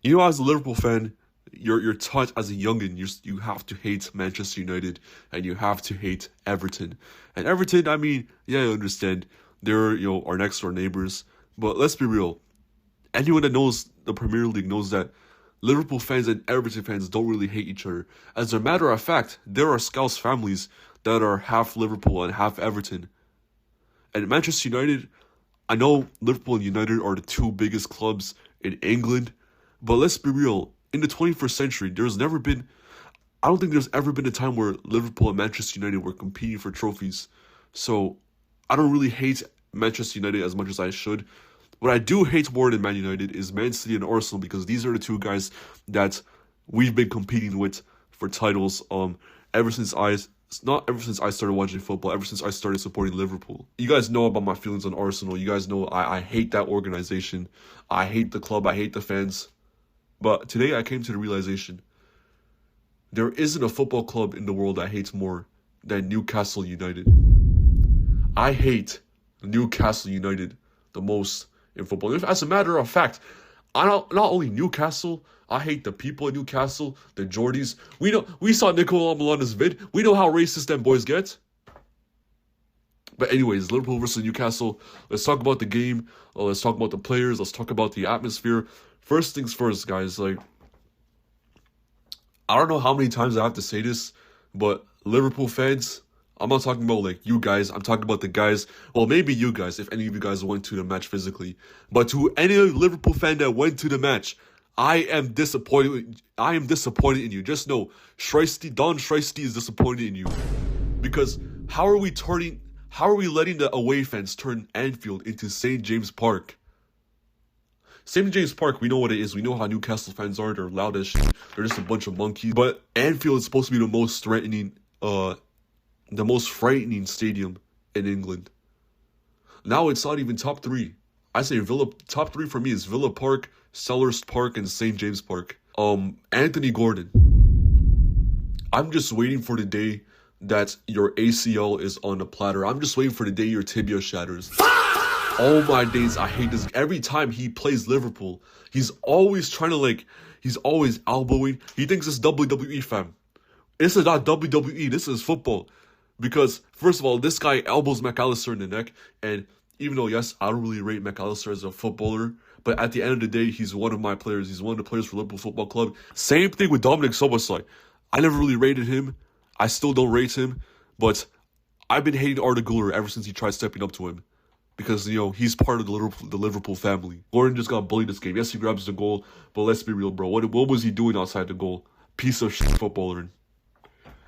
You know, as a Liverpool fan, you're taught as a youngin, you have to hate Manchester United and you have to hate Everton. And Everton, I mean, yeah, I understand they're our next door neighbors, but let's be real. Anyone that knows the Premier League knows that Liverpool fans and Everton fans don't really hate each other. As a matter of fact, there are Scouse families that are half Liverpool and half Everton. And Manchester United, I know Liverpool and United are the two biggest clubs in England, but let's be real. In the 21st century, I don't think there's ever been a time where Liverpool and Manchester United were competing for trophies. So I don't really hate Manchester United as much as I should. What I do hate more than Man United is Man City and Arsenal, because these are the two guys that we've been competing with for titles ever since I started watching football, ever since I started supporting Liverpool. You guys know about my feelings on Arsenal. You guys know I hate that organization. I hate the club. I hate the fans. But today I came to the realization there isn't a football club in the world I hate more than Newcastle United. I hate Newcastle United the most in football. As a matter of fact, not only Newcastle, I hate the people in Newcastle, the Geordies. We saw Nicola Milana's vid. We know how racist them boys get. But anyways, Liverpool versus Newcastle. Let's talk about the game. Let's talk about the players. Let's talk about the atmosphere. First things first, guys. I don't know how many times I have to say this, but Liverpool fans, I'm not talking about you guys. I'm talking about the guys. Well, maybe you guys, if any of you guys went to the match physically. But to any Liverpool fan that went to the match, I am disappointed. I am disappointed in you. Just know, Don Shiesty is disappointed in you. Because how are we letting the away fans turn Anfield into St. James Park? St. James Park, we know what it is. We know how Newcastle fans are. They're loud as shit. They're just a bunch of monkeys. But Anfield is supposed to be the most frightening stadium in England. Now it's not even top three. I say top three for me is Villa Park, Sellers Park, and St. James Park. Anthony Gordon. I'm just waiting for the day that your ACL is on a platter. I'm just waiting for the day your tibia shatters. Oh my days, I hate this. Every time he plays Liverpool, he's always trying to he's always elbowing. He thinks it's WWE, fam. This is not WWE, this is football. Because, first of all, this guy elbows McAllister in the neck, and even though, yes, I don't really rate McAllister as a footballer, but at the end of the day, he's one of my players. He's one of the players for Liverpool Football Club. Same thing with Dominic Szoboszlai. I never really rated him. I still don't rate him, but I've been hating Arda Güler ever since he tried stepping up to him. Because, he's part of the Liverpool family. Gordon just got bullied this game. Yes, he grabs the goal, but let's be real, bro. What was he doing outside the goal? Piece of shit footballer.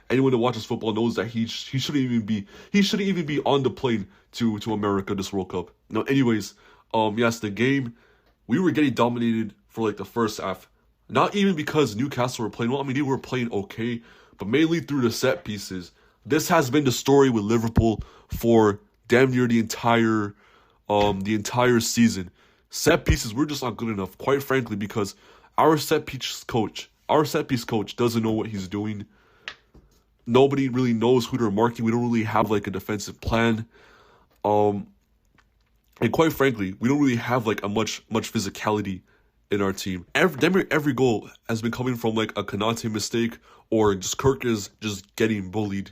Anyone that watches football knows that he shouldn't even be on the plane to America this World Cup. Now, anyways, yes, the game, we were getting dominated for the first half. Not even because Newcastle were playing well. I mean, they were playing okay, but mainly through the set pieces. This has been the story with Liverpool for damn near the entire season. Set pieces, we're just not good enough, quite frankly, because our set piece coach doesn't know what he's doing. Nobody really knows who they're marking. We don't really have a defensive plan. And quite frankly, we don't really have a much physicality in our team. Every goal has been coming from a Konate mistake, or just Kirk is just getting bullied.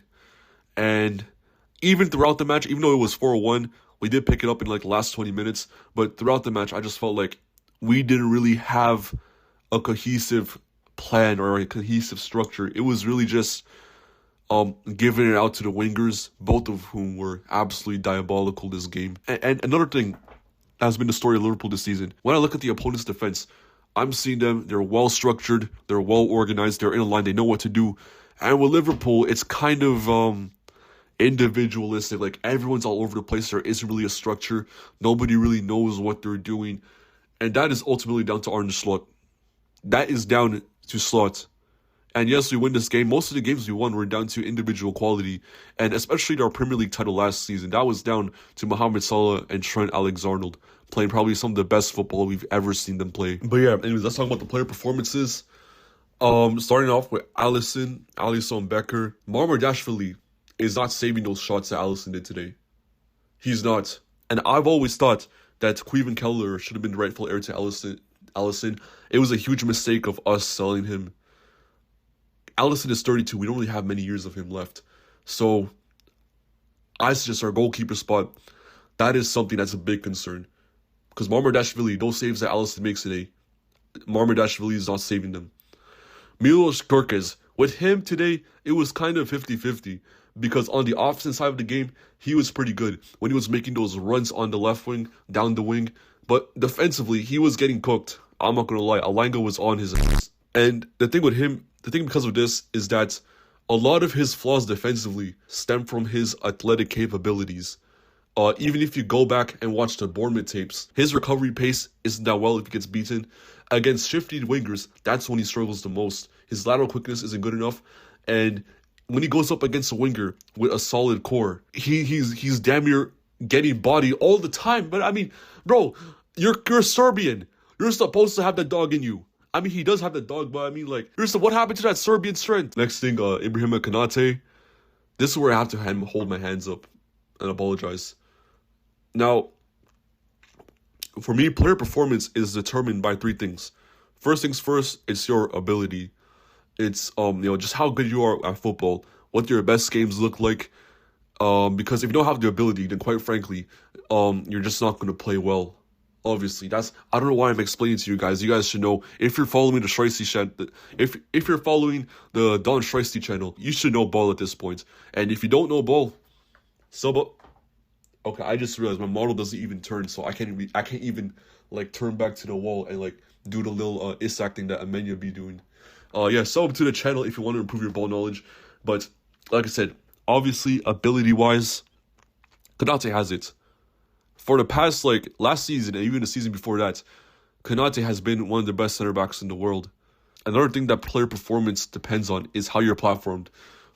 And even throughout the match, even though it was 4-1, we did pick it up in the last 20 minutes. But throughout the match, I just felt like we didn't really have a cohesive plan or a cohesive structure. It was really just giving it out to the wingers, both of whom were absolutely diabolical this game. And another thing has been the story of Liverpool this season. When I look at the opponent's defense, I'm seeing they're well structured, they're well organized, they're in a line, they know what to do. And with Liverpool, it's kind of individualistic. Everyone's all over the place. There isn't really a structure. Nobody really knows what they're doing. And that is ultimately down to Arne Slot. That is down to Slot. And yes, we win this game. Most of the games we won were down to individual quality. And especially our Premier League title last season, that was down to Mohamed Salah and Trent Alexander-Arnold playing probably some of the best football we've ever seen them play. But yeah, anyways, let's talk about the player performances. Starting off with Alisson Becker. Marmardashvili is not saving those shots that Alisson did today. He's not. And I've always thought that Caoimhin Kelleher should have been the rightful heir to Alisson. It was a huge mistake of us selling him. Alisson is 32. We don't really have many years of him left. So I suggest our goalkeeper spot, that is something that's a big concern. Because Marmardashvili, those saves that Alisson makes today, Marmardashvili is not saving them. Milos Kerkez, with him today, it was kind of 50-50. Because on the offensive side of the game, he was pretty good when he was making those runs on the left wing, down the wing. But defensively, he was getting cooked. I'm not going to lie. Alanga was on his ass. And the thing with him, the thing because of this is that a lot of his flaws defensively stem from his athletic capabilities. Even if you go back and watch the Bournemouth tapes, his recovery pace isn't that well if he gets beaten. Against shifty wingers, that's when he struggles the most. His lateral quickness isn't good enough. And when he goes up against a winger with a solid core, he's damn near getting body all the time. But I mean, bro, you're Serbian. You're supposed to have that dog in you. I mean, he does have that dog, but I mean, like, what happened to that Serbian strength? Next thing, Ibrahim Konate. This is where I have to hold my hands up and apologize. Now, for me, player performance is determined by three things. First things first, it's your ability. It's just how good you are at football, what your best games look like. Because if you don't have the ability, then quite frankly, you're just not going to play well. Obviously, I don't know why I'm explaining to you guys. You guys should know, if you're following the Shreisty channel, if you're following the Don Shreisty channel, you should know ball at this point. And if you don't know ball, sub up. Okay, I just realized my model doesn't even turn, so I can't even like turn back to the wall and like do the little Isak thing that Amenya be doing. Sub to the channel if you want to improve your ball knowledge. But like I said, obviously ability wise, Konate has it. For the past last season and even the season before that, Konate has been one of the best center backs in the world. Another thing that player performance depends on is how you're platformed.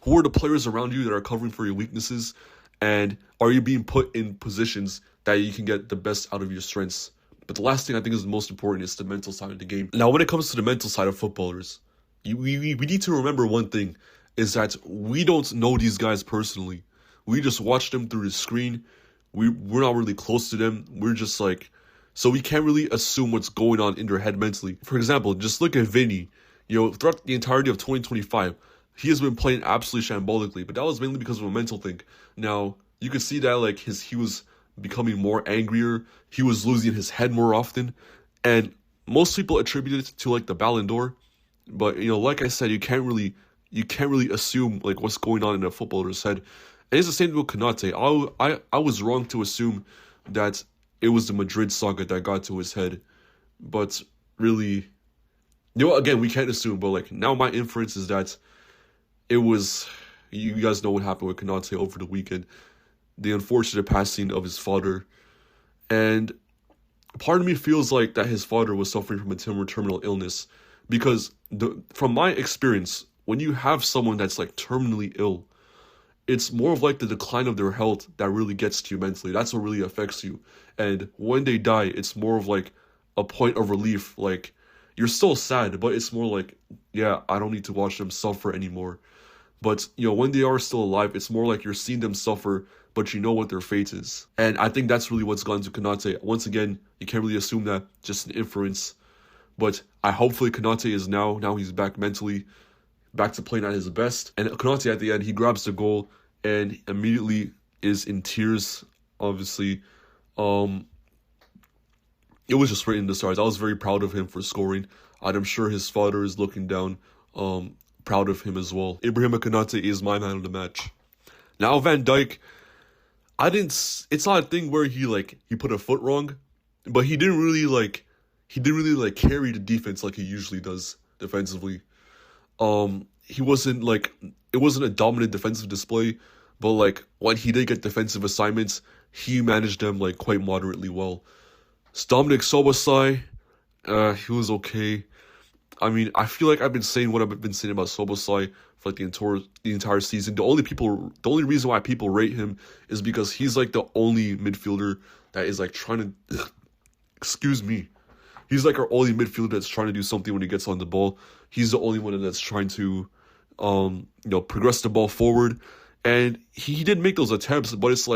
Who are the players around you that are covering for your weaknesses? And are you being put in positions that you can get the best out of your strengths? But the last thing I think is the most important is the mental side of the game. Now, when it comes to the mental side of footballers, we need to remember one thing, is that we don't know these guys personally. We just watch them through the screen. We're not really close to them. We're just so we can't really assume what's going on in their head mentally. For example, just look at Vinny. Throughout the entirety of 2025, he has been playing absolutely shambolically, but that was mainly because of a mental thing. Now, you could see that he was becoming more angrier. He was losing his head more often. And most people attribute it to the Ballon d'Or. But like I said, you can't really assume what's going on in a footballer's head. And it's the same with Konate. I was wrong to assume that it was the Madrid saga that got to his head. But really, again, we can't assume, but now my inference is that it was, you guys know what happened with Konate over the weekend. The unfortunate passing of his father. And part of me feels like that his father was suffering from a terminal illness. Because from my experience, when you have someone that's terminally ill, it's more of the decline of their health that really gets to you mentally. That's what really affects you. And when they die, it's more of a point of relief. You're still sad, but it's more I don't need to watch them suffer anymore. But, when they are still alive, it's more you're seeing them suffer, but you know what their fate is. And I think that's really what's gone to Konate. Once again, you can't really assume that, just an inference. But hopefully Konate is now he's back mentally, back to playing at his best. And Konate at the end, he grabs the goal and immediately is in tears, obviously. It was just written in the stars. I was very proud of him for scoring. I'm sure his father is looking down, proud of him as well. Ibrahim Konate is my man of the match. Now Van Dijk, it's not a thing where he put a foot wrong, but he didn't really carry the defense like he usually does defensively. He wasn't it wasn't a dominant defensive display, but when he did get defensive assignments, he managed them quite moderately well. Dominic Szoboszlai, he was okay. I mean, I feel like I've been saying what I've been saying about Szoboszlai for the entire season. The only reason why people rate him is because he's the only midfielder that is trying to excuse me. He's our only midfielder that's trying to do something when he gets on the ball. He's the only one that's trying to progress the ball forward. And he did make those attempts, but it's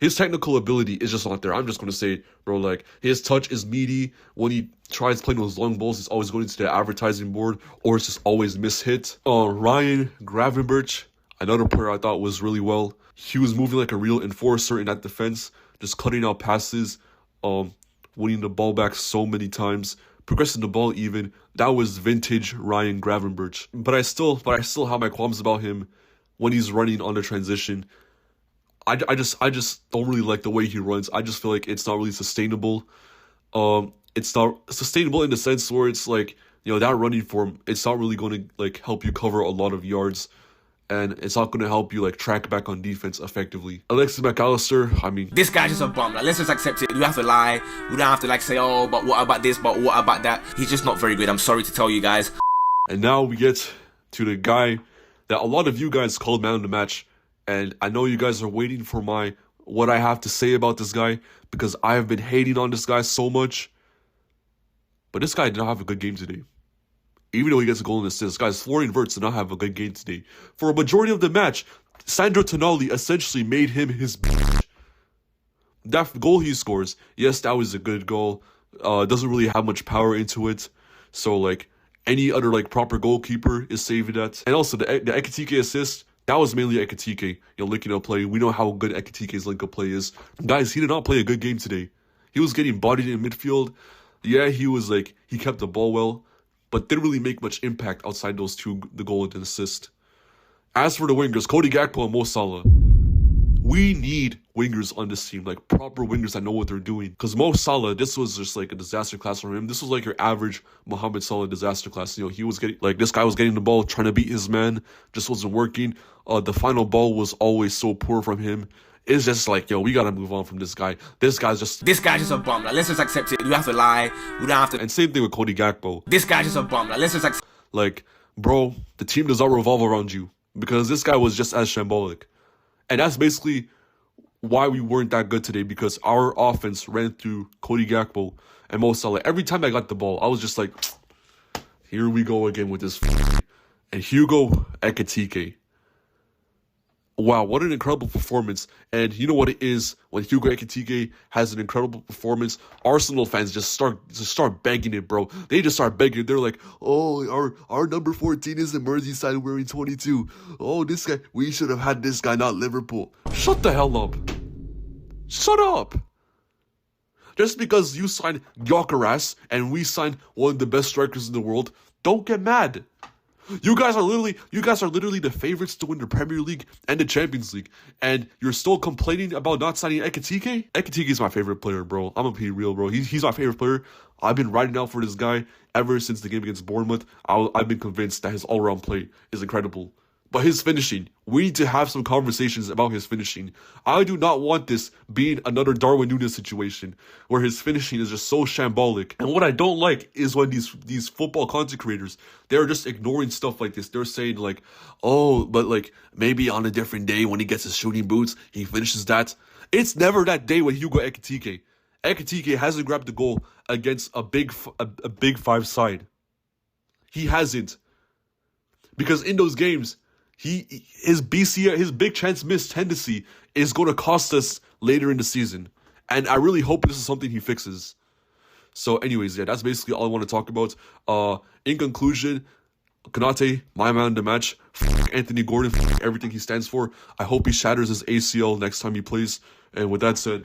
His technical ability is just not there. I'm just going to say, bro, like, his touch is meaty. When he tries playing those long balls, he's always going into the advertising board, or it's just always mishit. Ryan Gravenberch, another player I thought was really well. He was moving like a real enforcer in that defense, just cutting out passes, winning the ball back so many times, progressing the ball even. That was vintage Ryan Gravenberch. But I still have my qualms about him when he's running on the transition. I just don't really like the way he runs. I just feel like it's not really sustainable. It's not sustainable in the sense where it's like, you know, that running form, it's not really going to like help you cover a lot of yards, and it's not going to help you like track back on defense effectively. Alexis McAllister, I mean, this guy's just a bum. Like, let's just accept it. We have to lie. We don't have to like say, oh, but what about this? But what about that? He's just not very good. I'm sorry to tell you guys. And now we get to the guy that a lot of you guys called man of the match. And I know you guys are waiting for what I have to say about this guy, because I have been hating on this guy so much. But this guy did not have a good game today. Even though he gets a goal and assist, guys, Florian Wirtz did not have a good game today. For a majority of the match, Sandro Tonali essentially made him his bitch. That goal he scores, yes, that was a good goal. Doesn't really have much power into it. So, like, any other, like, proper goalkeeper is saving that. And also, the Ekitike assist, that was mainly Ekitike, you know, linking up play. We know how good Ekitike's link up play is. Guys, he did not play a good game today. He was getting bodied in midfield. Yeah, he kept the ball well, but didn't really make much impact outside those two, the goal and the assist. As for the wingers, Cody Gakpo and Mo Salah, we need wingers on this team, like proper wingers that know what they're doing. Because Mo Salah, this was just like a disaster class for him. This was like your average Mohamed Salah disaster class. You know, he was getting, like, this guy was getting the ball, trying to beat his man, just wasn't working. The final ball was always so poor from him. It's just like, yo, we gotta move on from this guy. This guy's just a bum. Like, let's just accept it. We have to lie. We don't have to. And same thing with Cody Gakpo. This guy's just a bum. Like, let's just accept. Like, bro, the team does not revolve around you, because this guy was just as shambolic. And that's basically why we weren't that good today, because our offense ran through Cody Gakpo and Mo Salah. Every time I got the ball, I was just like, here we go again with this. And Hugo Ekitike. Wow, what an incredible performance. And you know what it is when Hugo Ekitike has an incredible performance? Arsenal fans just start begging it, bro. They just start begging it. They're like, oh, our number 14 is in Merseyside wearing 22. Oh, this guy, we should have had this guy, not Liverpool. Shut the hell up. Shut up. Just because you signed Gyökeres and we signed one of the best strikers in the world, don't get mad. You guys are literally the favorites to win the Premier League and the Champions League, and you're still complaining about not signing Ekitike? Ekitike is my favorite player, bro. I'm gonna be real, bro. He's my favorite player. I've been riding out for this guy ever since the game against Bournemouth. I've been convinced that his all-around play is incredible. But his finishing, we need to have some conversations about his finishing. I do not want this being another Darwin Núñez situation where his finishing is just so shambolic. And what I don't like is when these football content creators, they're just ignoring stuff like this. They're saying like, oh, but like maybe on a different day when he gets his shooting boots, he finishes that. It's never that day with Hugo Ekitike. Ekitike hasn't grabbed the goal against a big five side. He hasn't. Because in those games, his big chance missed tendency is going to cost us later in the season. And I really hope this is something he fixes. So anyways, yeah, that's basically all I want to talk about. In conclusion, Konate, my man in the match. Anthony Gordon, everything he stands for. I hope he shatters his ACL next time he plays. And with that said,